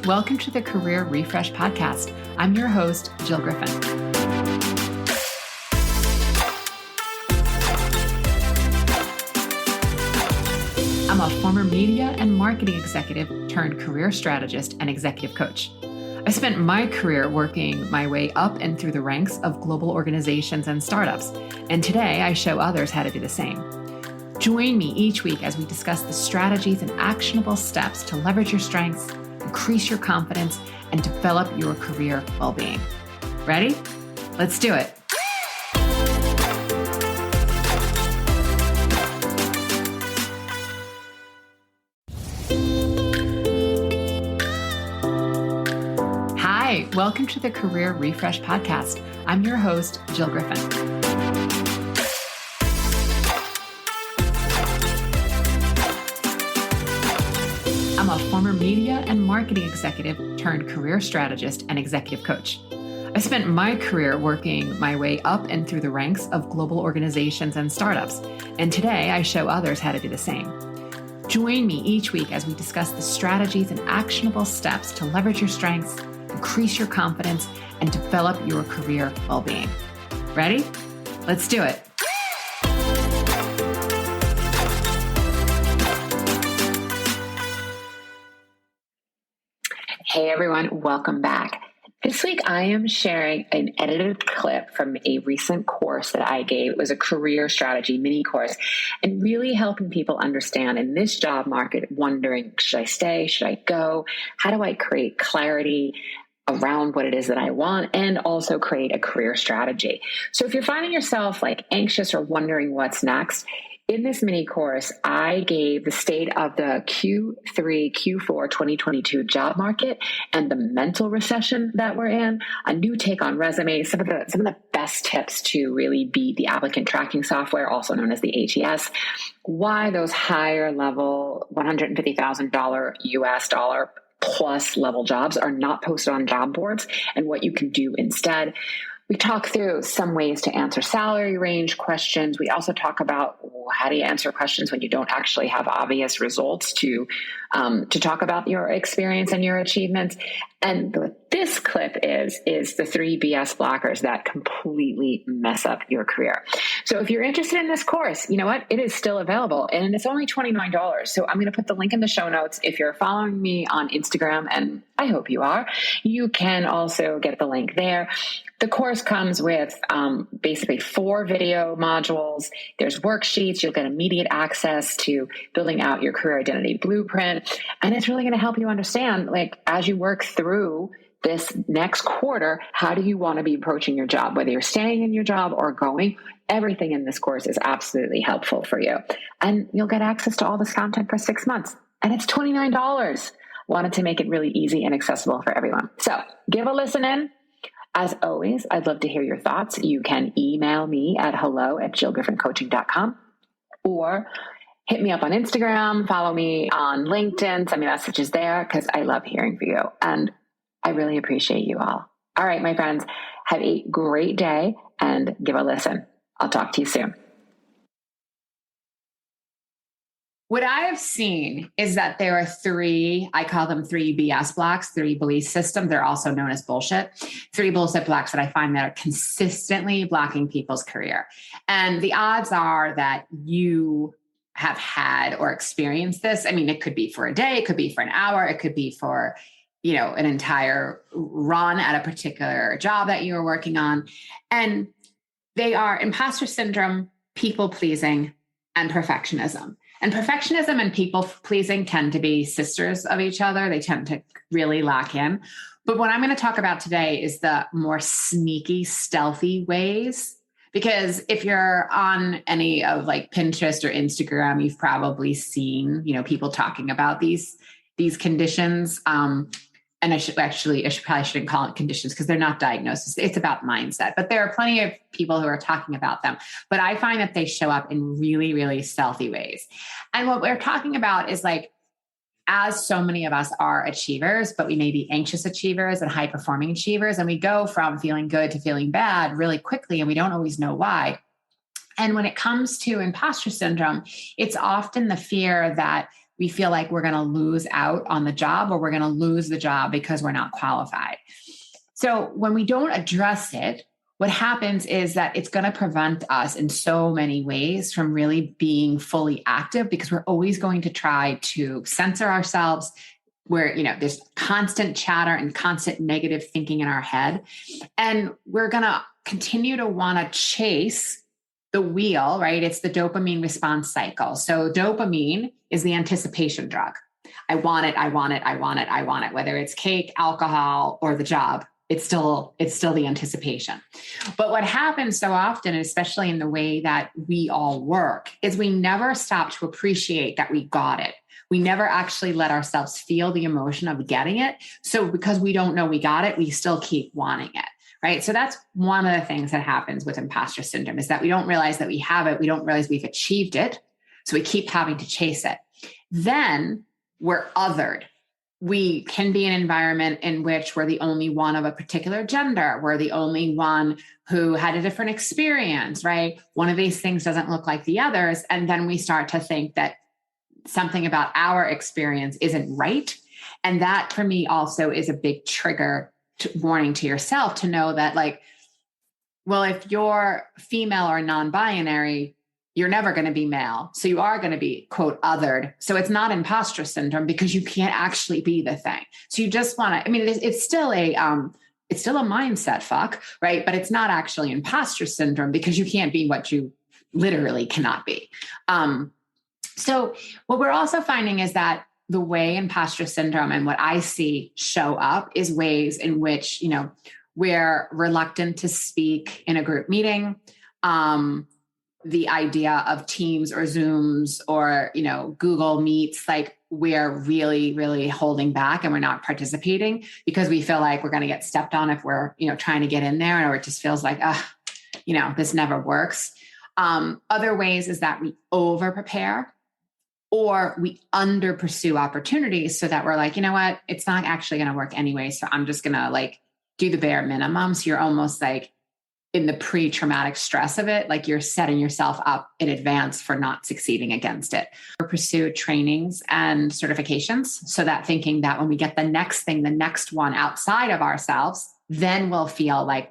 welcome to the Career Refresh Podcast. I'm your host, Jill Griffin. I'm a former media and marketing executive turned career strategist and executive coach. I spent my career working my way up and through the ranks of global organizations and startups, and today I show others how to do the same. Join me each week as we discuss the strategies and actionable steps to leverage your strengths, increase your confidence, and develop your career well-being. Ready? Let's do it. Hi, welcome to the Career Refresh Podcast. I'm your host, Jill Griffin. I'm a former media and marketing executive turned career strategist and executive coach. I spent my career working my way up and through the ranks of global organizations and startups, and today I show others how to do the same. Join me each week as we discuss the strategies and actionable steps to leverage your strengths, increase your confidence, and develop your career well-being. Ready? Let's do it. Hey everyone, welcome back. This week I am sharing an edited clip from a recent course that I gave. It was a career strategy mini course and really helping people understand in this job market, wondering, should I stay? Should I go? How do I create clarity around what it is that I want and also create a career strategy? So if you're finding yourself like anxious or wondering what's next, in this mini course, I gave the state of the Q3, Q4 2022 job market and the mental recession that we're in, a new take on resumes, some of the best tips to really beat the applicant tracking software, also known as the ATS, why those higher level $150,000 US dollar plus level jobs are not posted on job boards and what you can do instead. We talk through some ways to answer salary range questions. We also talk about how do you answer questions when you don't actually have obvious results to talk about your experience and your achievements. And what this clip is the 3 BS blockers that completely mess up your career. So if you're interested in this course, you know what? It is still available and it's only $29. So I'm going to put the link in the show notes. If you're following me on Instagram, and I hope you are, you can also get the link there. The course comes with basically 4 video modules. There's worksheets. You'll get immediate access to building out your career identity blueprint. And it's really going to help you understand, like, as you work through this next quarter, how do you want to be approaching your job? Whether you're staying in your job or going, everything in this course is absolutely helpful for you. And you'll get access to all this content for 6 months. And it's $29. Wanted to make it really easy and accessible for everyone. So give a listen in. As always, I'd love to hear your thoughts. You can email me at hello@jillgriffincoaching.com or hit me up on Instagram, follow me on LinkedIn, send me messages there because I love hearing from you. And I really appreciate you all. All right, my friends, have a great day and give a listen. I'll talk to you soon. What I have seen is that there are 3, I call them 3 BS blocks, 3 belief systems. They're also known as bullshit. 3 bullshit blocks that I find that are consistently blocking people's career. And the odds are that you have had or experienced this. I mean, it could be for a day, it could be for an hour, it could be for, an entire run at a particular job that you were working on. And they are imposter syndrome, people pleasing, and perfectionism. And perfectionism and people pleasing tend to be sisters of each other. They tend to really lock in. But what I'm going to talk about today is the more sneaky, stealthy ways. Because if you're on any of like Pinterest or Instagram, you've probably seen, people talking about these conditions. And I probably shouldn't call it conditions because they're not diagnoses. It's about mindset, but there are plenty of people who are talking about them. But I find that they show up in really, really stealthy ways. And what we're talking about is like, as so many of us are achievers, but we may be anxious achievers and high performing achievers. And we go from feeling good to feeling bad really quickly. And we don't always know why. And when it comes to imposter syndrome, it's often the fear that we feel like we're going to lose out on the job, or we're going to lose the job because we're not qualified. So when we don't address it, what happens is that it's going to prevent us in so many ways from really being fully active, because we're always going to try to censor ourselves, where, there's constant chatter and constant negative thinking in our head. And we're going to continue to want to chase the wheel, right? It's the dopamine response cycle. So dopamine is the anticipation drug. I want it, I want it, I want it, I want it. Whether it's cake, alcohol, or the job, it's still the anticipation. But what happens so often, especially in the way that we all work, is we never stop to appreciate that we got it. We never actually let ourselves feel the emotion of getting it. So because we don't know we got it, we still keep wanting it, right? So that's one of the things that happens with imposter syndrome, is that we don't realize that we have it. We don't realize we've achieved it. So we keep having to chase it. Then we're othered. We can be in an environment in which we're the only one of a particular gender. We're the only one who had a different experience, right? One of these things doesn't look like the others. And then we start to think that something about our experience isn't right. And that, for me, also is a big trigger warning to yourself to know that, like, well, if you're female or non-binary, you're never going to be male. So you are going to be, quote, othered. So it's not imposter syndrome, because you can't actually be the thing. So you just want to, it's still a mindset fuck, right? But it's not actually imposter syndrome, because you can't be what you literally cannot be. So what we're also finding is that the way imposter syndrome and what I see show up is ways in which, we're reluctant to speak in a group meeting. The idea of Teams or Zooms or, Google Meets, like, we're really, really holding back and we're not participating because we feel like we're going to get stepped on if we're, trying to get in there, or it just feels like, this never works. Other ways is that we over prepare, or we under pursue opportunities so that we're like, you know what, it's not actually going to work anyway. So I'm just going to do the bare minimum. So you're almost like in the pre-traumatic stress of it, like you're setting yourself up in advance for not succeeding against it. Or pursue trainings and certifications, so that thinking that when we get the next thing, the next one outside of ourselves, then we'll feel like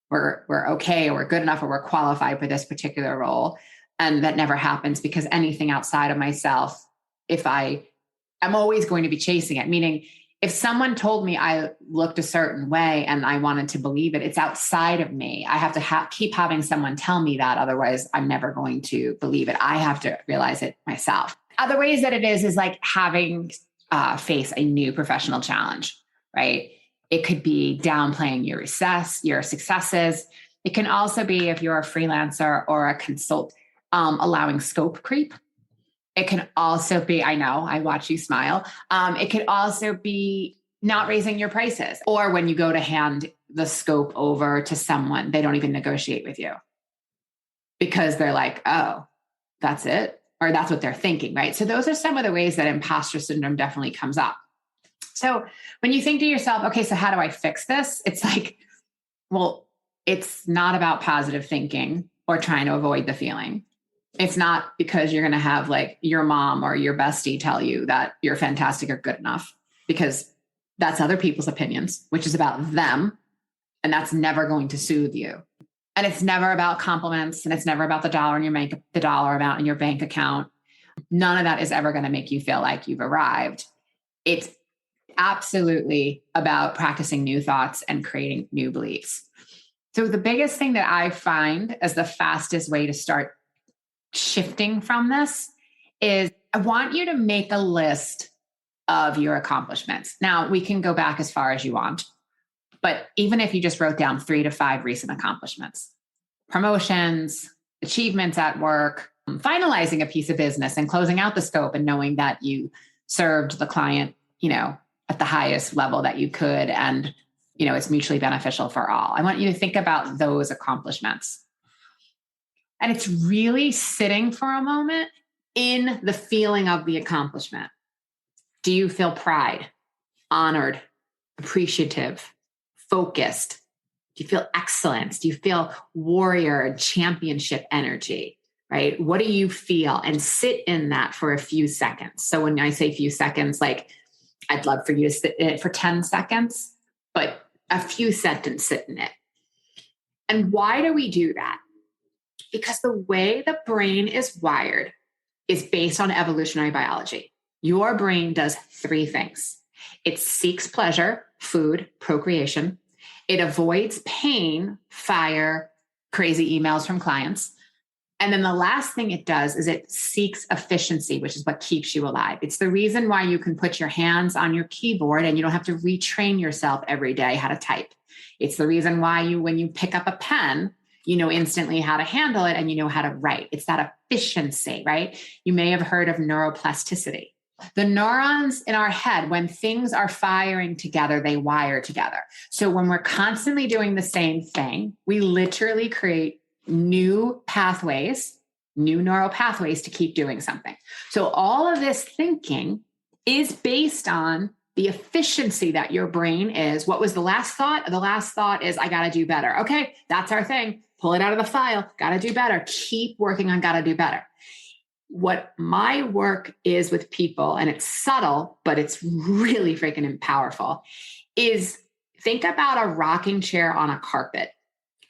we're okay, or we're good enough, or we're qualified for this particular role. And that never happens, because anything outside of myself, I'm always going to be chasing it. Meaning, if someone told me I looked a certain way and I wanted to believe it, it's outside of me. I have to keep having someone tell me that. Otherwise, I'm never going to believe it. I have to realize it myself. Other ways that it is like having face a new professional challenge, right? It could be downplaying your successes. It can also be, if you're a freelancer or a consultant, allowing scope creep. It can also be, I know, I watch you smile. It could also be not raising your prices, or when you go to hand the scope over to someone, they don't even negotiate with you because they're like, oh, that's it. Or that's what they're thinking, right? So those are some of the ways that imposter syndrome definitely comes up. So when you think to yourself, okay, so how do I fix this? It's like, well, it's not about positive thinking or trying to avoid the feeling. It's not because you're going to have like your mom or your bestie tell you that you're fantastic or good enough, because that's other people's opinions, which is about them. And that's never going to soothe you. And it's never about compliments, and it's never about the dollar amount in your bank account. None of that is ever going to make you feel like you've arrived. It's absolutely about practicing new thoughts and creating new beliefs. So the biggest thing that I find as the fastest way to start shifting from this is, I want you to make a list of your accomplishments. Now, we can go back as far as you want, but even if you just wrote down 3 to 5 recent accomplishments, promotions, achievements at work, finalizing a piece of business and closing out the scope and knowing that you served the client, at the highest level that you could, and, it's mutually beneficial for all. I want you to think about those accomplishments. And it's really sitting for a moment in the feeling of the accomplishment. Do you feel pride, honored, appreciative, focused? Do you feel excellence? Do you feel warrior and championship energy? right? What do you feel? And sit in that for a few seconds. So when I say few seconds, like I'd love for you to sit in it for 10 seconds, but a few seconds sit in it. And why do we do that? Because the way the brain is wired is based on evolutionary biology. Your brain does three things. It seeks pleasure, food, procreation. It avoids pain, fire, crazy emails from clients. And then the last thing it does is it seeks efficiency, which is what keeps you alive. It's the reason why you can put your hands on your keyboard and you don't have to retrain yourself every day how to type. It's the reason why when you pick up a pen, you know instantly how to handle it and you know how to write. It's that efficiency, right? You may have heard of neuroplasticity. The neurons in our head, when things are firing together, they wire together. So when we're constantly doing the same thing, we literally create new pathways, new neural pathways to keep doing something. So all of this thinking is based on the efficiency that your brain is. What was the last thought? The last thought is, I got to do better. Okay, that's our thing. Pull it out of the file. Got to do better. Keep working on got to do better. What my work is with people, and it's subtle, but it's really freaking powerful, is think about a rocking chair on a carpet.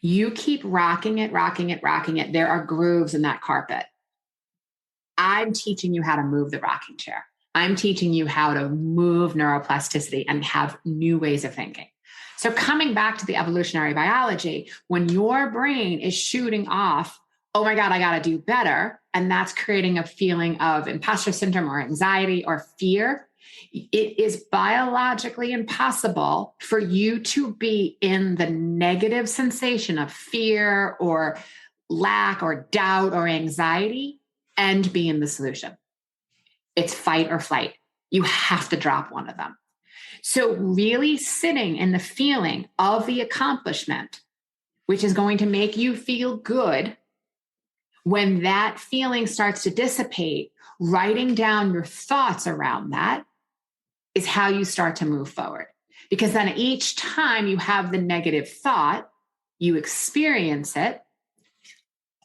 You keep rocking it, rocking it, rocking it. There are grooves in that carpet. I'm teaching you how to move the rocking chair. I'm teaching you how to move neuroplasticity and have new ways of thinking. So coming back to the evolutionary biology, when your brain is shooting off, oh my God, I got to do better, and that's creating a feeling of imposter syndrome or anxiety or fear, it is biologically impossible for you to be in the negative sensation of fear or lack or doubt or anxiety and be in the solution. It's fight or flight. You have to drop one of them. So really sitting in the feeling of the accomplishment, which is going to make you feel good, when that feeling starts to dissipate, writing down your thoughts around that is how you start to move forward. Because then each time you have the negative thought, you experience it,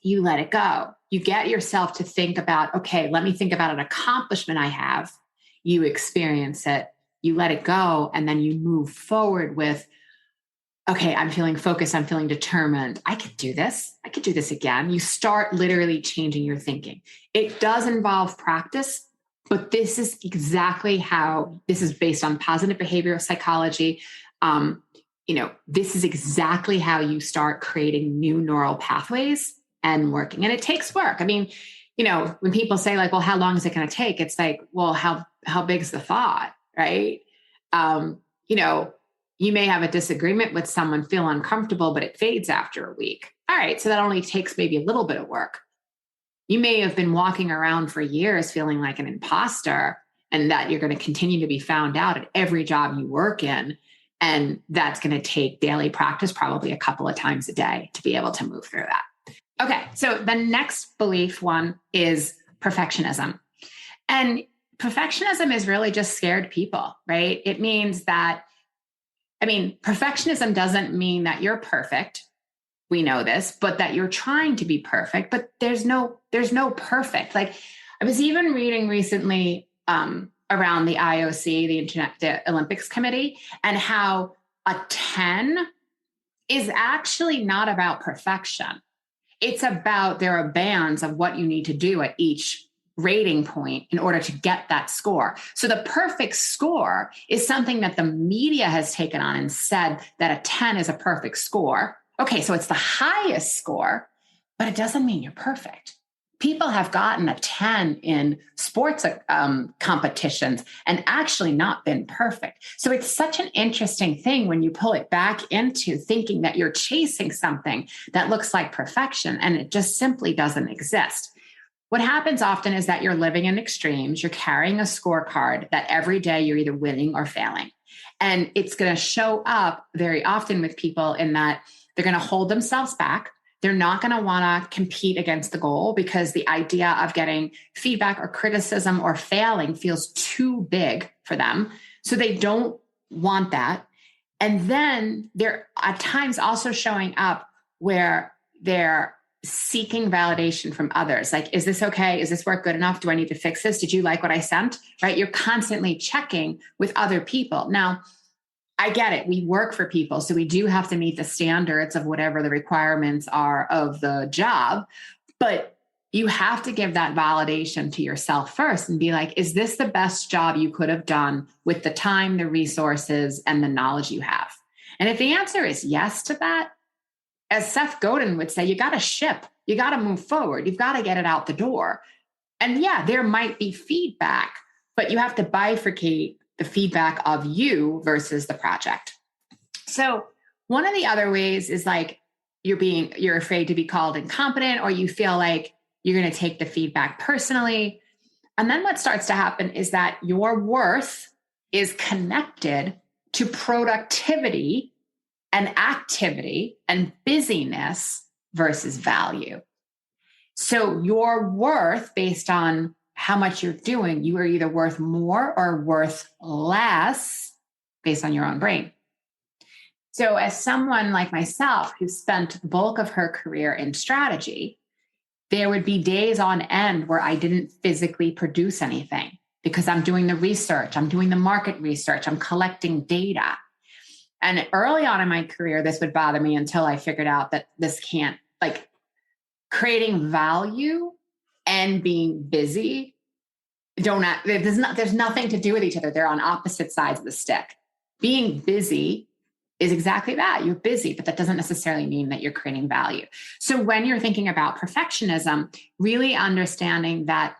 you let it go. You get yourself to think about, okay, let me think about an accomplishment I have. You experience it, you let it go, and then you move forward with, okay, I'm feeling focused. I'm feeling determined. I could do this. I could do this again. You start literally changing your thinking. It does involve practice, but this is exactly how this is based on positive behavioral psychology. This is exactly how you start creating new neural pathways and working. And it takes work. I mean, when people say like, well, how long is it going to take? It's like, well, how big is the thought, right? You may have a disagreement with someone, feel uncomfortable, but it fades after a week. All right. So that only takes maybe a little bit of work. You may have been walking around for years feeling like an imposter, and that you're going to continue to be found out at every job you work in. And that's going to take daily practice, probably a couple of times a day, to be able to move through that. Okay. So the next belief one is perfectionism. And perfectionism is really just scared people, right? It means that, perfectionism doesn't mean that you're perfect. We know this, but that you're trying to be perfect, but there's no perfect. Like I was even reading recently around the IOC, the Olympics Committee, and how a 10 is actually not about perfection. It's about, there are bands of what you need to do at each rating point in order to get that score. So the perfect score is something that the media has taken on and said that a 10 is a perfect score. Okay, so it's the highest score, but it doesn't mean you're perfect. People have gotten a 10 in sports competitions and actually not been perfect. So it's such an interesting thing when you pull it back into thinking that you're chasing something that looks like perfection, and it just simply doesn't exist. What happens often is that you're living in extremes. You're carrying a scorecard that every day you're either winning or failing. And it's going to show up very often with people in that they're going to hold themselves back. They're not going to want to compete against the goal because the idea of getting feedback or criticism or failing feels too big for them. So they don't want that. And then they're at times also showing up where they're seeking validation from others. Like, is this okay? Is this work good enough? Do I need to fix this? Did you like what I sent? Right? You're constantly checking with other people. Now, I get it. We work for people. So we do have to meet the standards of whatever the requirements are of the job. But you have to give that validation to yourself first and be like, is this the best job you could have done with the time, the resources, and the knowledge you have? And if the answer is yes to that, as Seth Godin would say, you got to ship, you got to move forward, you've got to get it out the door. And yeah, there might be feedback, but you have to bifurcate the feedback of you versus the project. So one of the other ways is like you're afraid to be called incompetent, or you feel like you're going to take the feedback personally. And then what starts to happen is that your worth is connected to productivity and activity and busyness versus value. So your worth based on how much you're doing, you are either worth more or worth less based on your own brain. So as someone like myself who spent the bulk of her career in strategy, there would be days on end where I didn't physically produce anything because I'm doing the research, I'm doing the market research, I'm collecting data. And early on in my career, this would bother me until I figured out that this can't, like, creating value and being busy there's nothing to do with each other. They're on opposite sides of the stick. Being busy is exactly that. You're busy, but that doesn't necessarily mean that you're creating value. So when you're thinking about perfectionism, really understanding that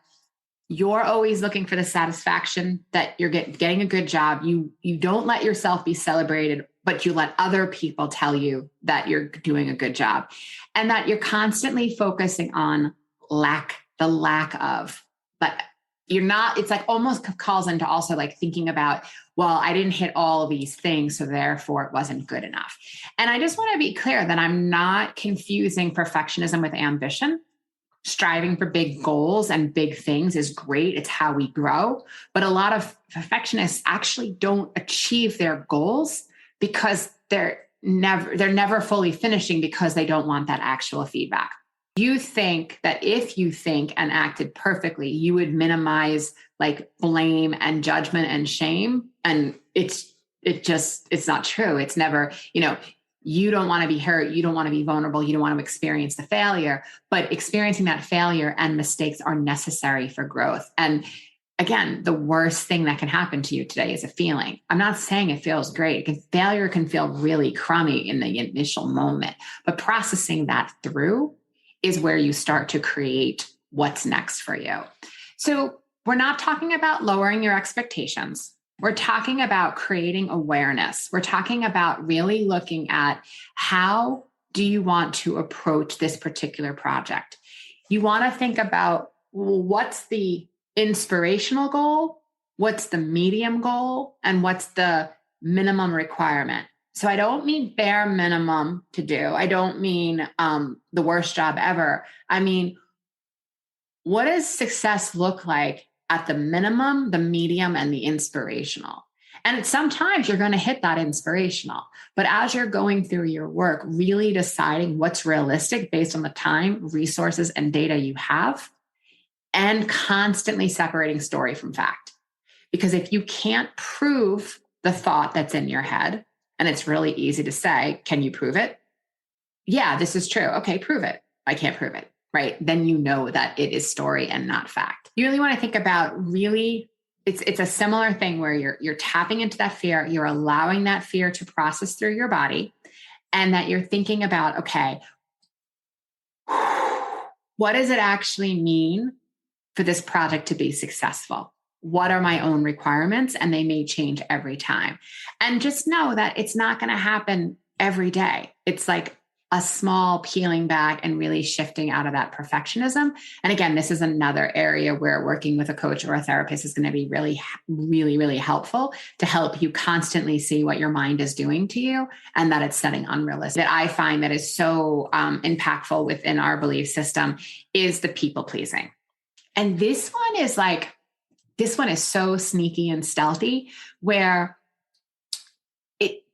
you're always looking for the satisfaction that you're getting a good job. You don't let yourself be celebrated, but you let other people tell you that you're doing a good job, and that you're constantly focusing on the lack of, but you're not, it's like almost calls into also like thinking about, well, I didn't hit all of these things, so therefore it wasn't good enough. And I just want to be clear that I'm not confusing perfectionism with ambition. Striving for big goals and big things is great. It's how we grow. But a lot of perfectionists actually don't achieve their goals because they're never fully finishing because they don't want that actual feedback. You think that if you think and acted perfectly, you would minimize like blame and judgment and shame. And it's not true. It's never, you don't want to be hurt. You don't want to be vulnerable. You don't want to experience the failure, but experiencing that failure and mistakes are necessary for growth. And again, the worst thing that can happen to you today is a feeling. I'm not saying it feels great. Failure can feel really crummy in the initial moment, but processing that through is where you start to create what's next for you. So we're not talking about lowering your expectations. We're talking about creating awareness. We're talking about really looking at how do you want to approach this particular project? You want to think about, well, what's the inspirational goal? What's the medium goal? And what's the minimum requirement? So I don't mean bare minimum to do. I don't mean the worst job ever. I mean, what does success look like at the minimum, the medium, and the inspirational? And sometimes you're going to hit that inspirational. But as you're going through your work, really deciding what's realistic based on the time, resources, and data you have, and constantly separating story from fact. Because if you can't prove the thought that's in your head, and it's really easy to say, can you prove it? Yeah, this is true. Okay, prove it. I can't prove it, right? Then you know that it is story and not fact. You really want to think about it's a similar thing where you're tapping into that fear, you're allowing that fear to process through your body, and that you're thinking about, okay, what does it actually mean for this project to be successful? What are my own requirements? And they may change every time. And just know that it's not going to happen every day. It's like a small peeling back and really shifting out of that perfectionism. And again, this is another area where working with a coach or a therapist is going to be really, really, really helpful to help you constantly see what your mind is doing to you and that it's setting unrealistic. That I find that is so impactful within our belief system is the people pleasing. And this one is so sneaky and stealthy, where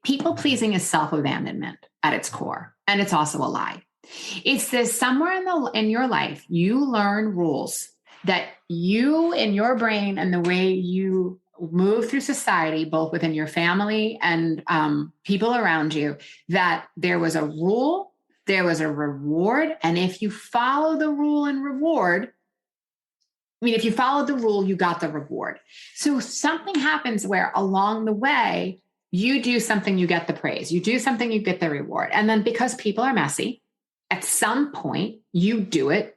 people pleasing is self-abandonment at its core. And it's also a lie. It's this somewhere in your life, you learn rules that you in your brain and the way you move through society, both within your family and people around you, that there was a rule, there was a reward. And if you follow the rule and reward, if you followed the rule, you got the reward. So something happens where along the way, you do something, you get the praise. You do something, you get the reward. And then because people are messy, at some point you do it,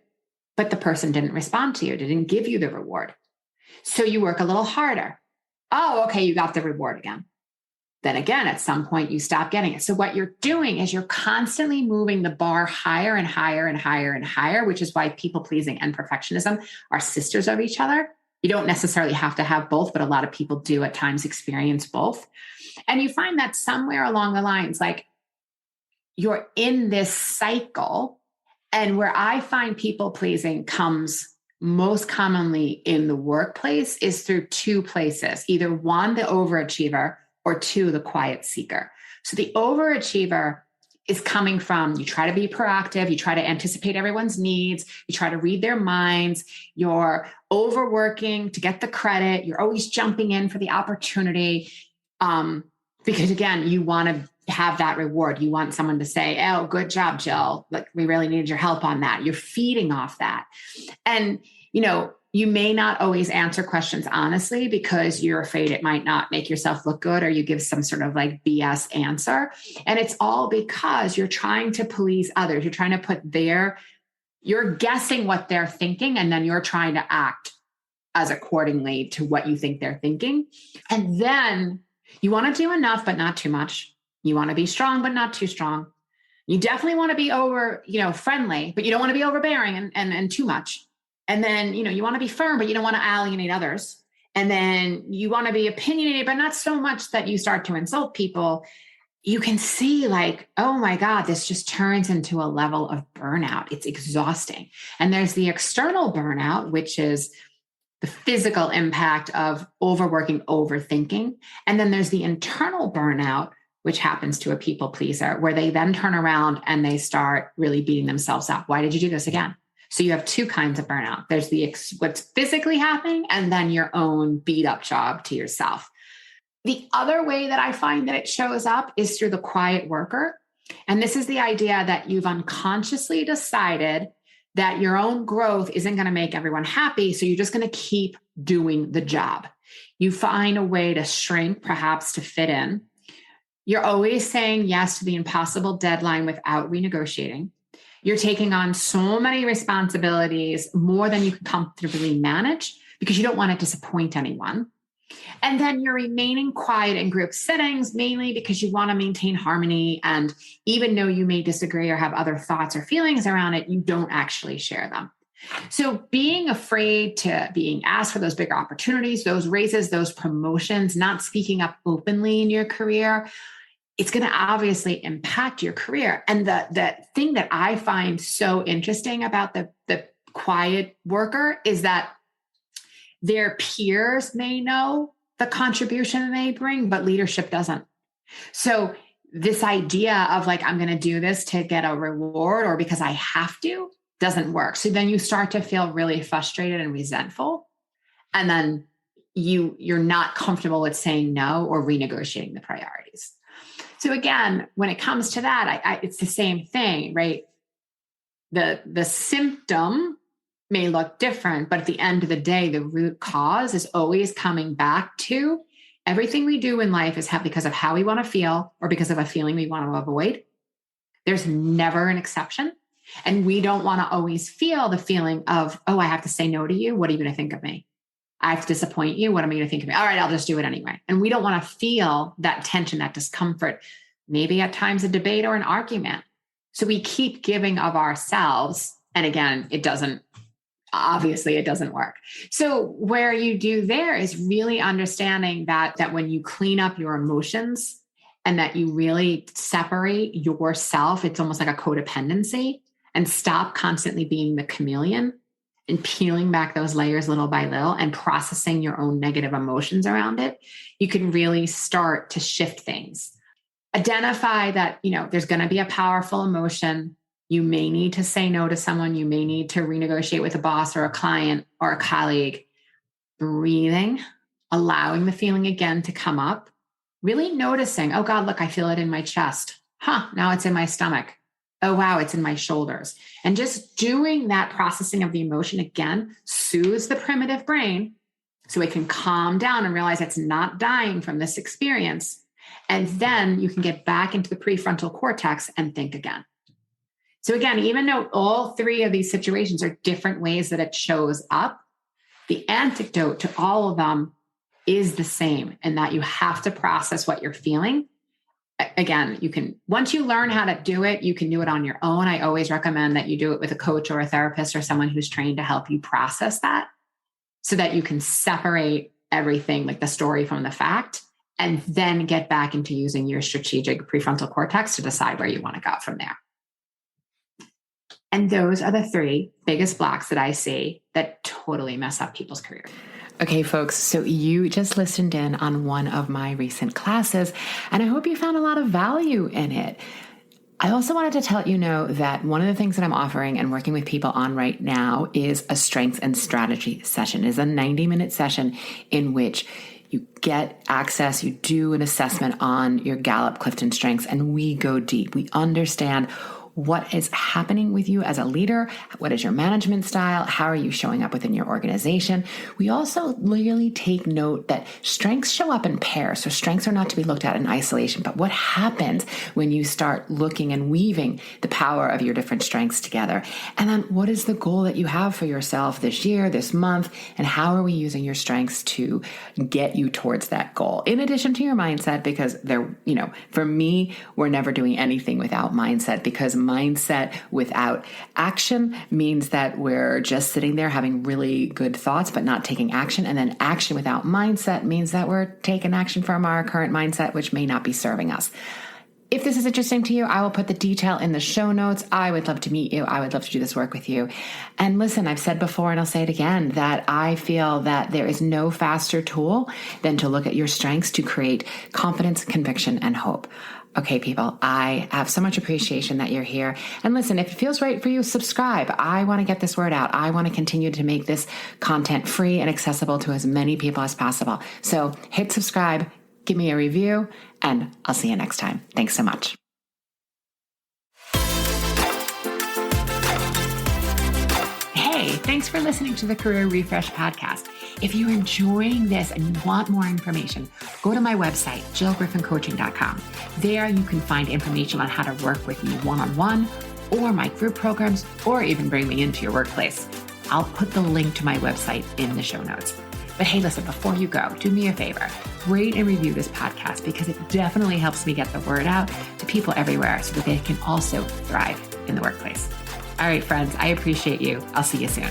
but the person didn't respond to you, didn't give you the reward. So you work a little harder. Oh, okay, you got the reward again. Then again, at some point you stop getting it. So what you're doing is you're constantly moving the bar higher and higher and higher and higher, which is why people pleasing and perfectionism are sisters of each other. You don't necessarily have to have both, but a lot of people do at times experience both. And you find that somewhere along the lines, like you're in this cycle. And where I find people pleasing comes most commonly in the workplace is through two places, either one, the overachiever, or two, the quiet seeker. So the overachiever is coming from, you try to be proactive, you try to anticipate everyone's needs, you try to read their minds, you're overworking to get the credit, you're always jumping in for the opportunity. Because again, you want to have that reward. You want someone to say, oh, good job, Jill. Like, we really needed your help on that. You're feeding off that. And, you may not always answer questions honestly because you're afraid it might not make yourself look good, or you give some sort of like BS answer. And it's all because you're trying to please others. You're trying to you're guessing what they're thinking, and then you're trying to act as accordingly to what you think they're thinking. And then you want to do enough, but not too much. You want to be strong, but not too strong. You definitely want to be friendly, but you don't want to be overbearing and too much. And then, you want to be firm, but you don't want to alienate others. And then you want to be opinionated, but not so much that you start to insult people. You can see like, oh my God, this just turns into a level of burnout. It's exhausting. And there's the external burnout, which is the physical impact of overworking, overthinking. And then there's the internal burnout, which happens to a people pleaser, where they then turn around and they start really beating themselves up. Why did you do this again? So you have two kinds of burnout. There's what's physically happening, and then your own beat up job to yourself. The other way that I find that it shows up is through the quiet worker. And this is the idea that you've unconsciously decided that your own growth isn't going to make everyone happy. So you're just going to keep doing the job. You find a way to shrink, perhaps to fit in. You're always saying yes to the impossible deadline without renegotiating. You're taking on so many responsibilities, more than you can comfortably manage, because you don't want to disappoint anyone. And then you're remaining quiet in group settings, mainly because you want to maintain harmony. And even though you may disagree or have other thoughts or feelings around it, you don't actually share them. So being afraid to being asked for those bigger opportunities, those raises, those promotions, not speaking up openly in your career, it's going to obviously impact your career. And the thing that I find so interesting about the quiet worker is that their peers may know the contribution they bring, but leadership doesn't. So this idea of like, I'm going to do this to get a reward or because I have to, doesn't work. So then you start to feel really frustrated and resentful. And then you're not comfortable with saying no or renegotiating the priorities. So again, when it comes to that, it's the same thing, right? The symptom may look different, but at the end of the day, the root cause is always coming back to everything we do in life is because of how we want to feel or because of a feeling we want to avoid. There's never an exception. And we don't want to always feel the feeling of, oh, I have to say no to you. What are you going to think of me? I have to disappoint you. What am I going to think of me? All right, I'll just do it anyway. And we don't want to feel that tension, that discomfort, maybe at times a debate or an argument. So we keep giving of ourselves. And again, it doesn't work. So where you do there is really understanding that when you clean up your emotions and that you really separate yourself, it's almost like a codependency, and stop constantly being the chameleon and peeling back those layers little by little and processing your own negative emotions around it, you can really start to shift things. Identify that, there's going to be a powerful emotion. You may need to say no to someone. You may need to renegotiate with a boss or a client or a colleague. Breathing, allowing the feeling again to come up, really noticing, oh God, look, I feel it in my chest. Now it's in my stomach. Oh, wow, it's in my shoulders. And just doing that processing of the emotion again soothes the primitive brain so it can calm down and realize it's not dying from this experience. And then you can get back into the prefrontal cortex and think again. So again, even though all three of these situations are different ways that it shows up, the antidote to all of them is the same, in that you have to process what you're feeling. Again, once you learn how to do it, you can do it on your own. I always recommend that you do it with a coach or a therapist or someone who's trained to help you process that, so that you can separate everything, like the story from the fact, and then get back into using your strategic prefrontal cortex to decide where you want to go from there. And those are the three biggest blocks that I see that totally mess up people's careers. Okay, folks, so you just listened in on one of my recent classes, and I hope you found a lot of value in it. I also wanted to let you know that one of the things that I'm offering and working with people on right now is a strengths and strategy session. It is a 90-minute session in which you get access, you do an assessment on your Gallup CliftonStrengths, and we go deep. We understand what is happening with you as a leader. What is your management style? How are you showing up within your organization? We also really take note that strengths show up in pairs. So strengths are not to be looked at in isolation, but what happens when you start looking and weaving the power of your different strengths together? And then what is the goal that you have for yourself this year, this month, and how are we using your strengths to get you towards that goal? In addition to your mindset, because for me, we're never doing anything without mindset, because mindset without action means that we're just sitting there having really good thoughts, but not taking action. And then action without mindset means that we're taking action from our current mindset, which may not be serving us. If this is interesting to you, I will put the detail in the show notes. I would love to meet you. I would love to do this work with you. And listen, I've said before, and I'll say it again, that I feel that there is no faster tool than to look at your strengths to create confidence, conviction, and hope. Okay, people, I have so much appreciation that you're here. And listen, if it feels right for you, subscribe. I want to get this word out. I want to continue to make this content free and accessible to as many people as possible. So hit subscribe, give me a review, and I'll see you next time. Thanks so much. Hey, thanks for listening to the Career Refresh podcast. If you're enjoying this and you want more information, go to my website, jillgriffincoaching.com. There you can find information on how to work with me one-on-one, or my group programs, or even bring me into your workplace. I'll put the link to my website in the show notes. But hey, listen, before you go, do me a favor, rate and review this podcast, because it definitely helps me get the word out to people everywhere so that they can also thrive in the workplace. All right, friends, I appreciate you. I'll see you soon.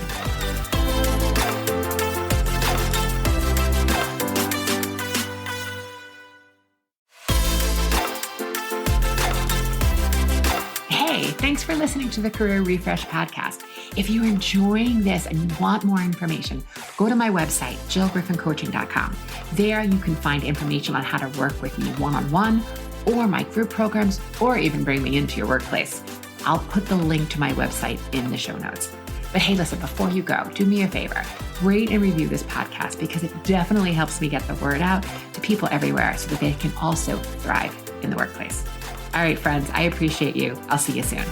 Hey, thanks for listening to the Career Refresh podcast. If you're enjoying this and you want more information, go to my website, jillgriffincoaching.com. There you can find information on how to work with me one-on-one, or my group programs, or even bring me into your workplace. I'll put the link to my website in the show notes. But hey, listen, before you go, do me a favor, rate and review this podcast, because it definitely helps me get the word out to people everywhere so that they can also thrive in the workplace. All right, friends, I appreciate you. I'll see you soon.